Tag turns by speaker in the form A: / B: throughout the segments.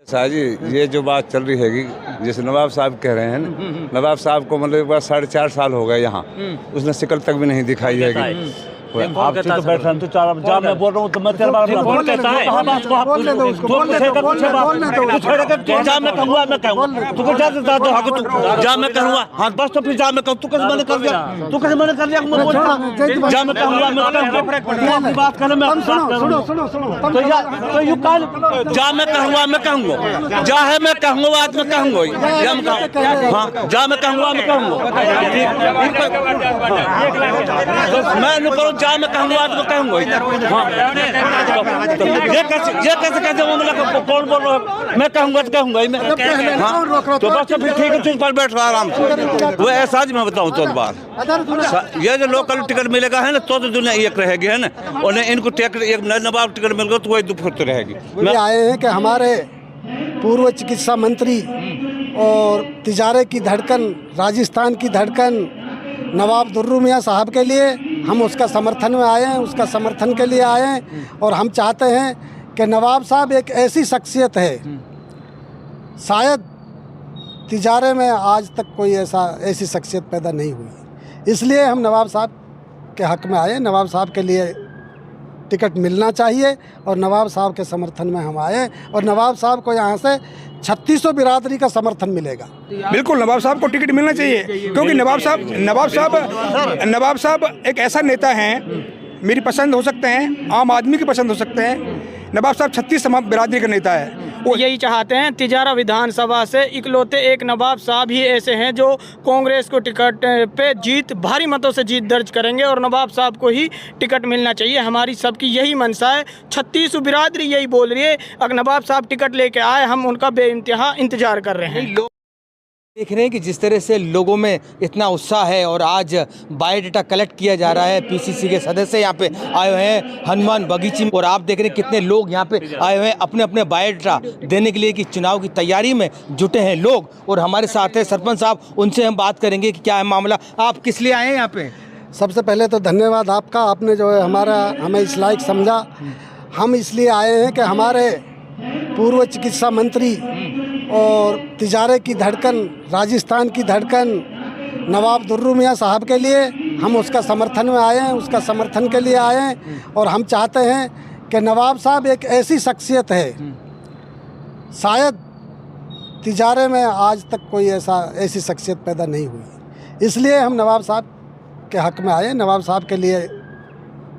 A: शाह जी, ये जो बात चल रही है जैसे नवाब साहब कह रहे हैं ना, नवाब साहब को मतलब एक बार 4.5 साल हो गए यहाँ, उसने शिकल तक भी नहीं दिखाई है।
B: आपसे तो बैठ रहा हूँ तो चार जब मैं बोल रहा हूँ तो मैं तेरे बारे में
C: कौन कहता है? बोलने दो उसको, बोलने दो,
B: जा मैं कहूँगा, मैं कहूँगा तू क्या देता तो हक तू जा मैं कहूँगा। हाँ बस तो फिर जा मैं कहूँ, तू कैसे मैंने कर दिया, तू कैसे मैंने कर दिया, मैं बोलता जा मैं कहूँगा, मैं कहूँगा बात कर मैं
C: सुनो
B: तो यू कल जा मैं कहूँगा, मैं कहूँगा जा है मैं कहूँगा, आज मैं कहूँगा। हाँ जा मैं कहूँगा, मैं कहूँगा मैं करूँ जा मैं कहूँगा, आज मैं कहूँगा। ये कैसे कहते हो, मतलब कौन बोल रहा है? मैं कहूँगा तो कहूँगा ही मैं। हाँ तो बस तो फिर ठीक है, ठीक पर बैठ रहा आराम से। वो ऐसा आज मैं बताऊँ तो बार ये जो लोकल टिकट मिलेगा है ना तो दुनिया एक रहेगी है ना, और इनको टिकट एक नवाब टिकट मिल गया तो वही दुफरत रहेगी।
C: मैं आए हैं कि हमारे पूर्व चिकित्सा मंत्री और तिजारे की धड़कन, राजस्थान की धड़कन नवाब दुर्रू मियाँ साहब के लिए हम उसका समर्थन में आए हैं, उसका समर्थन के लिए आए हैं। और हम चाहते हैं कि नवाब साहब एक ऐसी शख्सियत है, शायद तिजारे में आज तक कोई ऐसी शख्सियत पैदा नहीं हुई, इसलिए हम नवाब साहब के हक़ में आए। नवाब साहब के लिए टिकट मिलना चाहिए और नवाब साहब के समर्थन में हम आए, और नवाब साहब को यहाँ से 3600 बिरादरी का समर्थन मिलेगा।
D: बिल्कुल नवाब साहब को टिकट मिलना चाहिए, क्योंकि नवाब साहब एक ऐसा नेता हैं, मेरी पसंद हो सकते हैं, आम आदमी की पसंद हो सकते हैं। नवाब साहब 36 बिरादरी का नेता है।
E: वो यही चाहते हैं। तिजारा विधानसभा से इकलौते एक नवाब साहब ही ऐसे हैं जो कांग्रेस को टिकट पे भारी मतों से जीत दर्ज करेंगे, और नवाब साहब को ही टिकट मिलना चाहिए। हमारी सबकी यही मंशा है। 36 बिरादरी यही बोल रही है, अगर नवाब साहब टिकट लेके आए हम उनका बेइंतहा इंतजार कर रहे हैं।
F: देख रहे हैं कि जिस तरह से लोगों में इतना उत्साह है, और आज बायोडाटा कलेक्ट किया जा रहा है। पीसीसी के सदस्य यहाँ पे आए हुए हैं हनुमान बगीची, और आप देख रहे हैं कितने लोग यहाँ पे आए हुए हैं अपने अपने बायोडाटा देने के लिए, कि चुनाव की तैयारी में जुटे हैं लोग। और हमारे साथ है सरपंच साहब, उनसे हम बात करेंगे कि क्या है मामला, आप किस लिए आए हैं यहाँ पे?
C: सबसे पहले तो धन्यवाद आपका, आपने जो है हमें इस लायक समझा। हम इसलिए आए हैं कि हमारे पूर्व चिकित्सा मंत्री और तिजारे की धड़कन, राजस्थान की धड़कन नवाब दुर्रू मियाँ साहब के लिए हम उसका समर्थन में आए हैं, उसका समर्थन के लिए आए हैं। और हम चाहते हैं कि नवाब साहब एक ऐसी शख्सियत है, शायद तिजारे में आज तक कोई ऐसी शख्सियत पैदा नहीं हुई, इसलिए हम नवाब साहब के हक़ में आए। नवाब साहब के लिए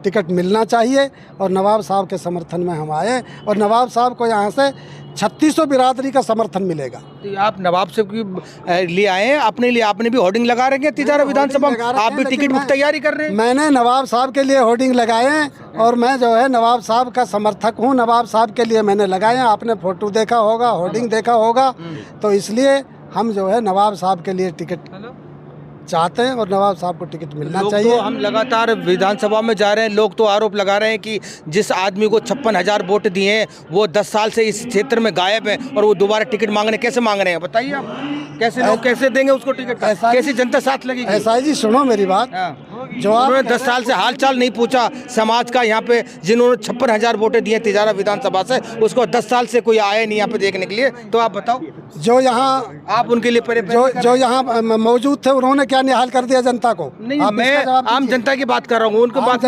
C: टिकट मिलना चाहिए और नवाब साहब के समर्थन में हम आए, और नवाब साहब को यहाँ से 3600 बिरादरी का समर्थन मिलेगा।
F: तो आप नवाब साहब के लिए आए हैं, अपने लिए आपने भी होर्डिंग लगा रखे हैं तिजारा विधानसभा में, आप भी टिकट की तैयारी कर रहे हैं?
C: मैंने नवाब साहब के लिए होर्डिंग लगाए हैं, और मैं जो है नवाब साहब का समर्थक हूँ। नवाब साहब के लिए मैंने लगाए हैं, आपने फोटो देखा होगा, होर्डिंग देखा होगा, तो इसलिए हम जो है नवाब साहब के लिए टिकट चाहते हैं और नवाब साहब को टिकट मिलना चाहिए।
F: तो हम लगातार विधानसभा में जा रहे हैं, लोग तो आरोप लगा रहे हैं कि जिस आदमी को 56,000 वोट दिए हैं वो 10 साल से इस क्षेत्र में गायब है, और वो दोबारा टिकट मांग रहे हैं। कैसे मांग रहे हैं बताइए आप? कैसे लोग कैसे देंगे उसको टिकट? कैसी जनता साथ लगेगी?
C: ऐसा जी, सुनो मेरी बात, जो
F: उन्होंने 10 साल से हाल चाल नहीं पूछा समाज का, यहाँ पे जिन्होंने 56,000 वोटें दिए तिजारा विधानसभा से, उसको 10 साल से कोई आया नहीं यहाँ पे देखने के लिए। तो आप बताओ,
C: जो यहाँ
F: आप उनके लिए
C: जो यहाँ मौजूद थे उन्होंने क्या निहाल कर दिया जनता को?
F: नहीं, मैं आम जनता की बात कर रहा हूँ, उनको
C: आम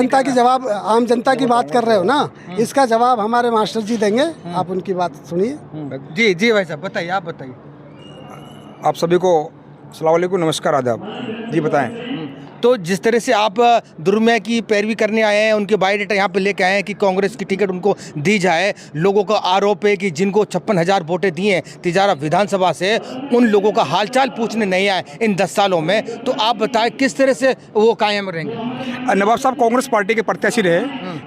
C: जनता की बात कर रहे हो ना, इसका जवाब हमारे मास्टर जी देंगे, आप उनकी बात सुनिए।
F: जी जी भाई साहब बताइए, आप बताइए।
D: आप सभी को अस्सलाम वालेकुम, नमस्कार, आदाब जी। बताएं।
F: तो जिस तरह से आप दुर्रू मियाँ की पैरवी करने आए हैं, उनके बायोडाटा यहाँ पे लेके आए हैं कि कांग्रेस की टिकट उनको दी जाए, लोगों का आरोप है कि जिनको 56,000 वोटें दिए हैं तिजारा विधानसभा से, उन लोगों का हालचाल पूछने नहीं आए इन 10 सालों में। तो आप बताएं किस तरह से वो कायम रहेंगे?
D: नवाब साहब कांग्रेस पार्टी के प्रत्याशी रहे,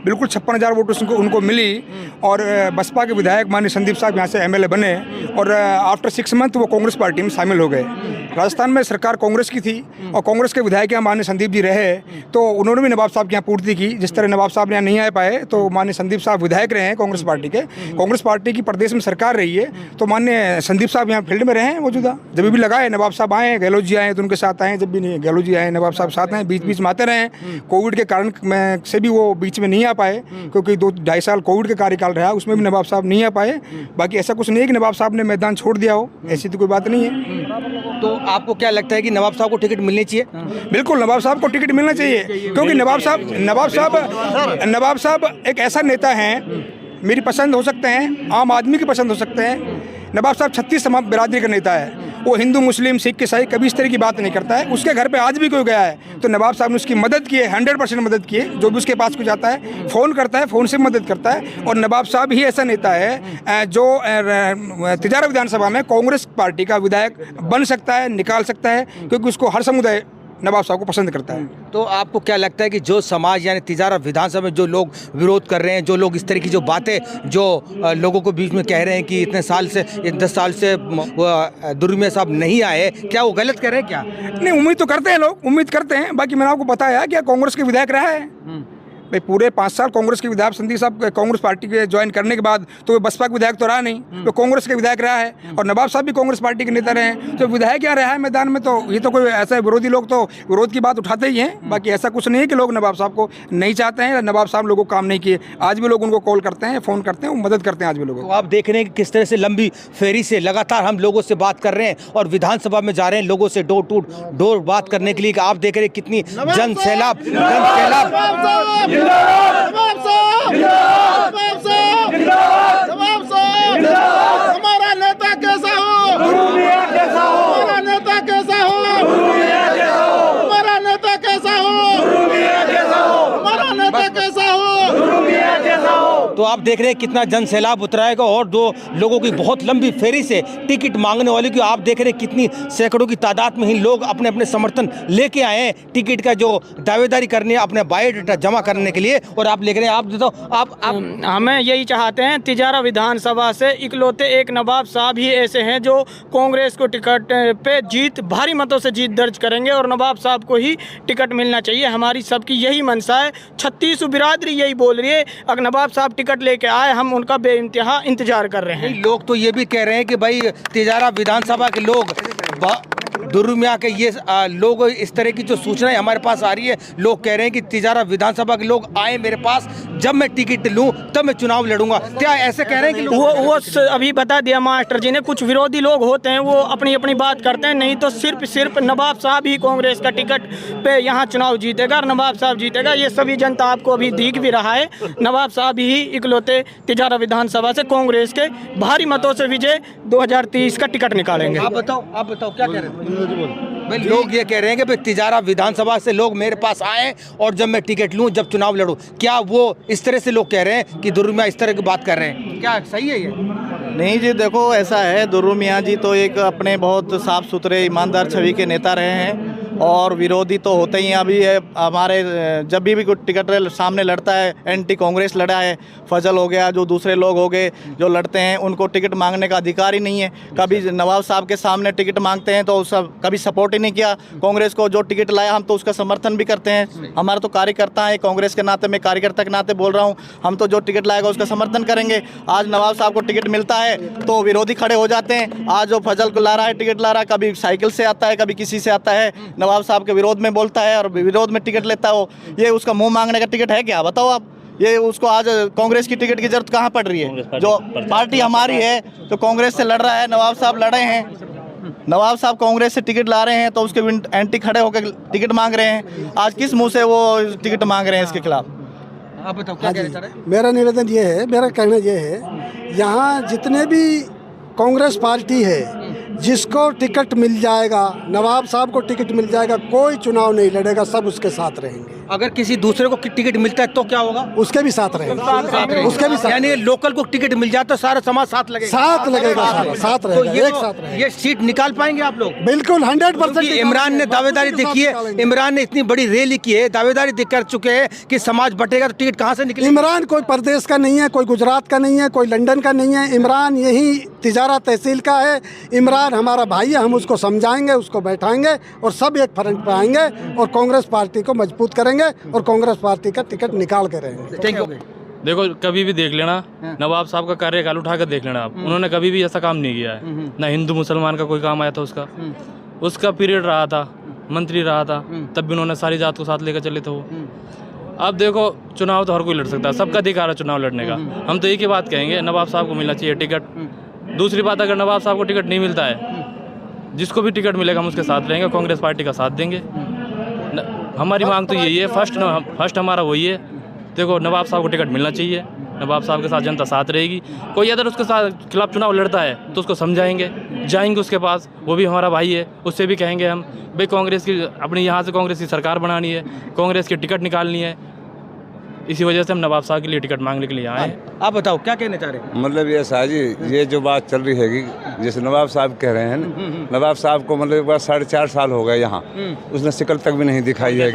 D: बिल्कुल 56,000 वोट उनको मिली, और बसपा के विधायक माननीय संदीप साहब यहाँ से MLA बने, और आफ्टर 6 मंथ वो कांग्रेस पार्टी में शामिल हो गए। राजस्थान में सरकार कांग्रेस की थी, और कांग्रेस के विधायक यहाँ माननीय संदीप जी रहे तो उन्होंने भी नवाब साहब के यहाँ पूर्ति की। जिस तरह नवाब साहब यहाँ नहीं आ पाए तो माननीय संदीप साहब विधायक रहे हैं कांग्रेस पार्टी के, कांग्रेस पार्टी की प्रदेश में सरकार रही है, तो माननीय संदीप साहब यहाँ फील्ड में रहे हैं मौजूदा। जब भी लगाए नवाब साहब आए, गहलोत जी आए तो उनके साथ आए, जब भी नहीं गहलोत जी आए नवाब साहब साथ आए, बीच बीच में आते रहे। कोविड के कारण में से भी वो बीच में नहीं आ पाए, क्योंकि 2-2.5 साल कोविड का कार्यकाल रहा, उसमें भी नवाब साहब नहीं आ पाए। बाकी ऐसा कुछ नहीं है कि नवाब साहब ने मैदान छोड़ दिया हो, ऐसी तो कोई बात नहीं है।
F: तो आपको क्या लगता है कि नवाब साहब को टिकट मिलनी चाहिए?
D: बिल्कुल नवाब साहब को टिकट मिलना चाहिए, क्योंकि नवाब साहब एक ऐसा नेता हैं, मेरी पसंद हो सकते हैं, आम आदमी की पसंद हो सकते हैं। नवाब साहब 36 बिरादरी का नेता है, वो हिंदू मुस्लिम सिख ईसाई कभी इस तरह की बात नहीं करता है। उसके घर पे आज भी कोई गया है तो नवाब साहब ने उसकी मदद की है, 100% मदद की है। जो भी उसके पास कुछ आता है फ़ोन करता है, फ़ोन से मदद करता है। और नवाब साहब ही ऐसा नेता है जो तिजारा विधानसभा में कांग्रेस पार्टी का विधायक बन सकता है, निकाल सकता है, क्योंकि उसको हर समुदाय नवाब साहब को पसंद करता है।
F: तो आपको क्या लगता है कि जो समाज यानी तिजारा विधानसभा में जो लोग विरोध कर रहे हैं, जो लोग इस तरह की जो बातें जो लोगों को बीच में कह रहे हैं कि इतने साल से 10 साल से दुर्मिया साहब नहीं आए, क्या वो गलत कर रहे हैं? क्या
D: नहीं, उम्मीद तो करते हैं, लोग उम्मीद करते हैं। बाकी मैंने आपको बताया क्या कांग्रेस के विधायक रहा है भाई, पूरे 5 साल कांग्रेस के विधायक। संदीप साहब कांग्रेस पार्टी के ज्वाइन करने के बाद तो वो बसपा के विधायक तो रहा नहीं, तो कांग्रेस के विधायक रहा है। और नवाब साहब भी कांग्रेस पार्टी के नेता रहे हैं, तो विधायक यहाँ रहा है मैदान में। तो ये तो कोई ऐसा विरोधी लोग तो विरोध की बात उठाते ही हैं। बाकी ऐसा कुछ नहीं है कि लोग नवाब साहब को नहीं चाहते हैं, नवाब साहब लोगों को काम नहीं किए। आज भी लोग उनको कॉल करते हैं, फ़ोन करते हैं, वो मदद करते हैं आज भी लोगों को।
F: तो आप देख रहे हैं कि किस तरह से लंबी फेरी से लगातार हम लोगों से बात कर रहे हैं और विधानसभा में जा रहे हैं लोगों से डोर टू डोर बात करने के लिए। आप देख रहे हैं कितनी जन सैलाब
G: हमारा नेता कैसा हो, हमारा नेता कैसा हो, हमारा नेता कैसा हो, हमारा नेता कैसा हो।
F: तो आप देख रहे हैं कितना जन सैलाब उतराएगा और दो लोगों की बहुत लंबी फेरी से टिकट मांगने वाले की आप देख रहे हैं कितनी सैकड़ों की तादाद में ही लोग अपने अपने समर्थन लेके आए हैं टिकट का जो दावेदारी करने, अपने बायोडाटा जमा करने के लिए। और आप देख रहे हैं, आप देखो आप
E: हमें यही चाहते हैं, तिजारा विधानसभा से इकलौते एक नवाब साहब ही ऐसे हैं जो कांग्रेस को टिकट पे जीत भारी मतों से जीत दर्ज करेंगे और नवाब साहब को ही टिकट मिलना चाहिए। हमारी सबकी यही मंशा है, 36 बिरादरी यही बोल रही है। अगर नवाब साहब टिकट लेके आए, हम उनका बेइंतहा इंतजार कर रहे हैं।
F: लोग तो ये भी कह रहे हैं कि भाई तिजारा विधानसभा के लोग दुर्मिया के ये लोग इस तरह की जो सूचनाएं हमारे पास आ रही है, लोग कह रहे हैं कि तिजारा विधानसभा के लोग आए मेरे पास, जब मैं टिकट लूं तब मैं चुनाव लड़ूंगा। क्या ऐसे कह रहे हैं कि
E: वो अभी बता दिया मास्टर जी ने, कुछ विरोधी लोग होते हैं वो अपनी अपनी बात करते हैं, नहीं तो सिर्फ नवाब साहब ही कांग्रेस का टिकट पे यहाँ चुनाव जीतेगा और नवाब साहब जीतेगा। ये सभी जनता आपको अभी दिख भी रहा है। नवाब साहब ही इकलौते तिजारा विधानसभा से कांग्रेस के भारी मतों से विजय 2023 का टिकट निकालेंगे।
F: आप बताओ क्या कह रहे हैं? भाई लोग ये कह रहे हैं कि भाई तिजारा विधानसभा से लोग मेरे पास आए और जब मैं टिकट लूं जब चुनाव लड़ूं। क्या वो इस तरह से लोग कह रहे हैं कि दुर्मिया इस तरह की बात कर रहे हैं? क्या सही है ये?
H: नहीं जी, देखो ऐसा है, दुर्रू मियाँ जी तो एक अपने बहुत साफ़ सुथरे ईमानदार छवि के नेता रहे हैं और विरोधी तो होते ही अभी है। हमारे जब भी कोई टिकट सामने लड़ता है, एंटी कांग्रेस लड़ा है, फजल हो गया, जो दूसरे लोग हो गए जो लड़ते हैं, उनको टिकट मांगने का अधिकार ही नहीं है। कभी नवाब साहब के सामने टिकट मांगते हैं तो सब कभी सपोर्ट ही नहीं किया कांग्रेस को। जो टिकट लाया हम तो उसका समर्थन भी करते हैं, हमारा तो कार्यकर्ता है कांग्रेस के नाते, मैं कार्यकर्ता के नाते बोल रहा हूँ, हम तो जो टिकट लाएगा उसका समर्थन करेंगे। आज नवाब साहब को टिकट मिलता है तो विरोधी खड़े हो जाते हैं। आज जो फजल को ला रहा है, टिकट ला रहा है, कभी साइकिल से आता है, कभी किसी से आता है, नवाब साहब के विरोध में बोलता है और विरोध में टिकट लेता हो। ये उसका मुंह मांगने का टिकट है क्या? बताओ आप। ये उसको आज कांग्रेस की टिकट की जरूरत कहाँ पड़ रही है? जो पार्टी हमारी है तो कांग्रेस से लड़ रहा है, नवाब साहब लड़े हैं, नवाब साहब कांग्रेस से टिकट ला रहे हैं तो उसके एंटी खड़े होकर टिकट मांग रहे हैं। आज किस मुंह से वो टिकट मांग रहे हैं इसके खिलाफ?
F: आप बताओ क्या कह रहे हैं?
C: मेरा निवेदन ये है, मेरा कहना ये है, यहाँ जितने भी कांग्रेस पार्टी है, जिसको टिकट मिल जाएगा, नवाब साहब को टिकट मिल जाएगा, कोई चुनाव नहीं लड़ेगा, सब उसके साथ रहेंगे।
F: अगर किसी दूसरे को टिकट मिलता है तो क्या होगा?
C: उसके भी साथ रहेगा, उसके भी साथ,
F: यानी लोकल को टिकट मिल जाता तो सारा समाज साथ लगेगा,
C: साथ लगेगा, साथ
F: तो
C: रहेगा, एक साथ रहेगा।
F: ये सीट निकाल पाएंगे आप लोग?
C: बिल्कुल 100%।
F: इमरान ने दावेदारी देखी है, इमरान ने इतनी बड़ी रैली की है, दावेदारी कर चुके हैं कि समाज बटेगा तो टिकट कहाँ से निकले?
C: इमरान कोई प्रदेश का नहीं है, कोई गुजरात का नहीं है, कोई लंदन का नहीं है। इमरान यही तिजारा तहसील का है। इमरान हमारा भाई है, हम उसको समझाएंगे, उसको बैठाएंगे और सब एक फ्रंट पे आएंगे और कांग्रेस पार्टी को मजबूत करेंगे और कांग्रेस पार्टी का टिकट निकाल के रहेंगे।
F: Thank you.
I: देखो कभी भी देख लेना, नवाब साहब का कार्यकाल उठा कर देख लेना आप, उन्होंने कभी भी ऐसा काम नहीं किया है। ना हिंदू मुसलमान का कोई काम आया था उसका पीरियड रहा था, मंत्री रहा था, तब भी उन्होंने सारी जात को साथ लेकर चले थे वो। अब देखो चुनाव तो हर कोई लड़ सकता है, सबका अधिकार है चुनाव लड़ने का। हम तो एक ही बात कहेंगे, नवाब साहब को मिलना चाहिए टिकट। दूसरी बात, अगर नवाब साहब को टिकट नहीं मिलता है, जिसको भी टिकट मिलेगा हम उसके साथ रहेंगे, कांग्रेस पार्टी का साथ देंगे। हमारी मांग तो यही है, फर्स्ट हमारा वही है। देखो नवाब साहब को टिकट मिलना चाहिए, नवाब साहब के साथ जनता साथ रहेगी। कोई अगर उसके साथ खिलाफ चुनाव लड़ता है तो उसको समझाएंगे, जाएंगे उसके पास, वो भी हमारा भाई है, उससे भी कहेंगे हम भाई कांग्रेस की अपनी यहाँ से कांग्रेस की सरकार बनानी है, कांग्रेस की टिकट निकालनी है। इसी वजह से हम नवाब साहब के लिए टिकट मांगने के लिए आए हैं।
F: आप बताओ क्या कहना चाह रहे हैं?
A: मतलब ये साजी, ये जो बात चल रही है, जैसे नवाब साहब कह रहे हैं ना, नवाब साहब को मतलब 4.5 साल हो गए यहाँ, उसने शिकल तक भी नहीं दिखाई है।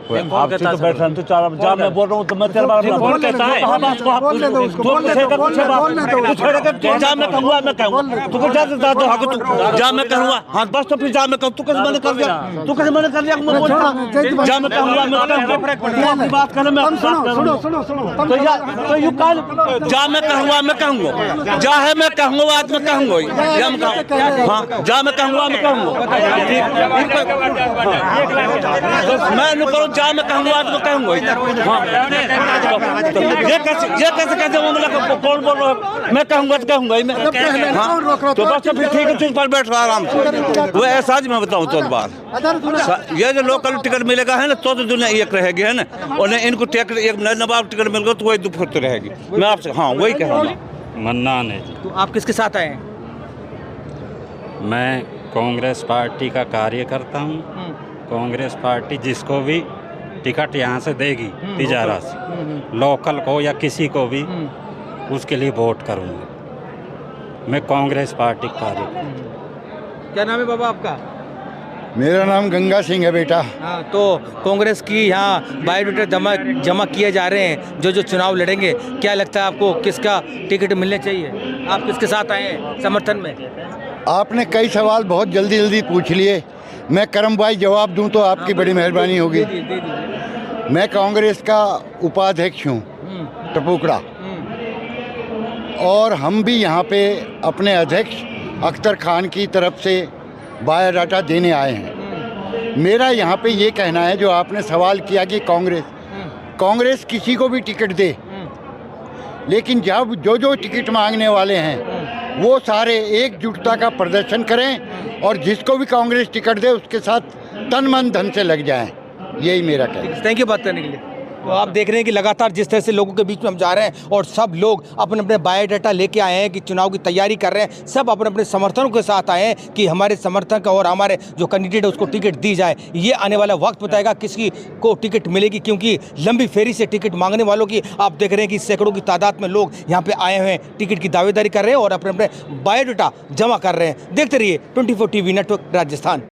B: आप तो बैठ रहे, जब मैं बोल रहा हूँ तो मैं तेरे बारे में कौन कहता है?
C: बोलने दो उसको, बोलने दो,
B: जा मैं कहूँगा, मैं कहूँगा तू जा दो हक, तू जा मैं कहूँगा, हाँ बस तो फिर जा मैं कहूँ, तू कैसे मैंने कर दिया, तू कैसे मैंने कर दिया, मैं बोलता जा मैं कहूँगा, मैं बात करने में तो यू काल जा मैं कहूँगा, मैं कहूँगा, जा है मैं कहूँगा, आज मैं कहूँगा, हाँ जा मैं कहूँगा, मैं कहूँगा, मैं नहीं करूँ, जा मैं कहूँगा, तो कहूँगा। ये कैसे कहते हो, मतलब कौन बोल रहा है? मैं कहूँगा तो कहूँगा ही मैं, तो बस फिर ठीक है, पर बैठ रहा आराम से। वो ऐसा मैं बताऊँ तो बार, ये जो लोकल टिकट मिलेगा है ना, तो दुनिया एक रहेगी है ना, और इनको टिकट एक नवाब टिकट मिल गया तो वही दुफत रहेगी। मैं आपसे हाँ वही कह रहा हूँ।
J: मन्नान है।
F: तो आप किसके साथ आए हैं?
J: मैं कांग्रेस पार्टी का कार्यकर्ता हूँ। कांग्रेस पार्टी जिसको भी टिकट यहाँ से देगी तिजारा से, लोकल को या किसी को भी, उसके लिए वोट करूँगा। मैं कांग्रेस पार्टी का कार्यकर्ता।
F: क्या नाम है बाबा आपका?
K: मेरा नाम गंगा सिंह है बेटा।
F: हाँ, तो कांग्रेस की यहाँ बायोडेटा जमा किए जा रहे हैं, जो चुनाव लड़ेंगे। क्या लगता है आपको किसका टिकट मिलने चाहिए? आप किसके साथ आए हैं समर्थन में?
K: आपने कई सवाल बहुत जल्दी जल्दी पूछ लिए, मैं क्रमवाइज जवाब दूं तो आपकी बड़ी मेहरबानी होगी। मैं कांग्रेस का उपाध्यक्ष हूं टपुकड़ा, और हम भी यहाँ पे अपने अध्यक्ष अख्तर खान की तरफ से बायोडाटा देने आए हैं। मेरा यहाँ पे ये कहना है, जो आपने सवाल किया कि कांग्रेस किसी को भी टिकट दे, लेकिन जब जो टिकट मांगने वाले हैं वो सारे एकजुटता का प्रदर्शन करें और जिसको भी कांग्रेस टिकट दे उसके साथ तन मन धन से लग जाएं। यही मेरा कहना है।
F: थैंक यू बात करने के लिए। तो आप देख रहे हैं कि लगातार जिस तरह से लोगों के बीच में हम जा रहे हैं और सब लोग अपने अपने बायोडाटा लेके आए हैं कि चुनाव की तैयारी कर रहे हैं, सब अपने अपने समर्थकों के साथ आए हैं कि हमारे समर्थक और हमारे जो कैंडिडेट है उसको टिकट दी जाए। ये आने वाला वक्त बताएगा किसी को टिकट मिलेगी, क्योंकि लंबी फेरी से टिकट मांगने वालों की आप देख रहे हैं कि सैकड़ों की तादाद में लोग यहाँ पे आए हुए हैं, टिकट की दावेदारी कर रहे हैं और अपने अपने बायोडाटा जमा कर रहे हैं। देखते रहिए 24 टीवी नेटवर्क राजस्थान।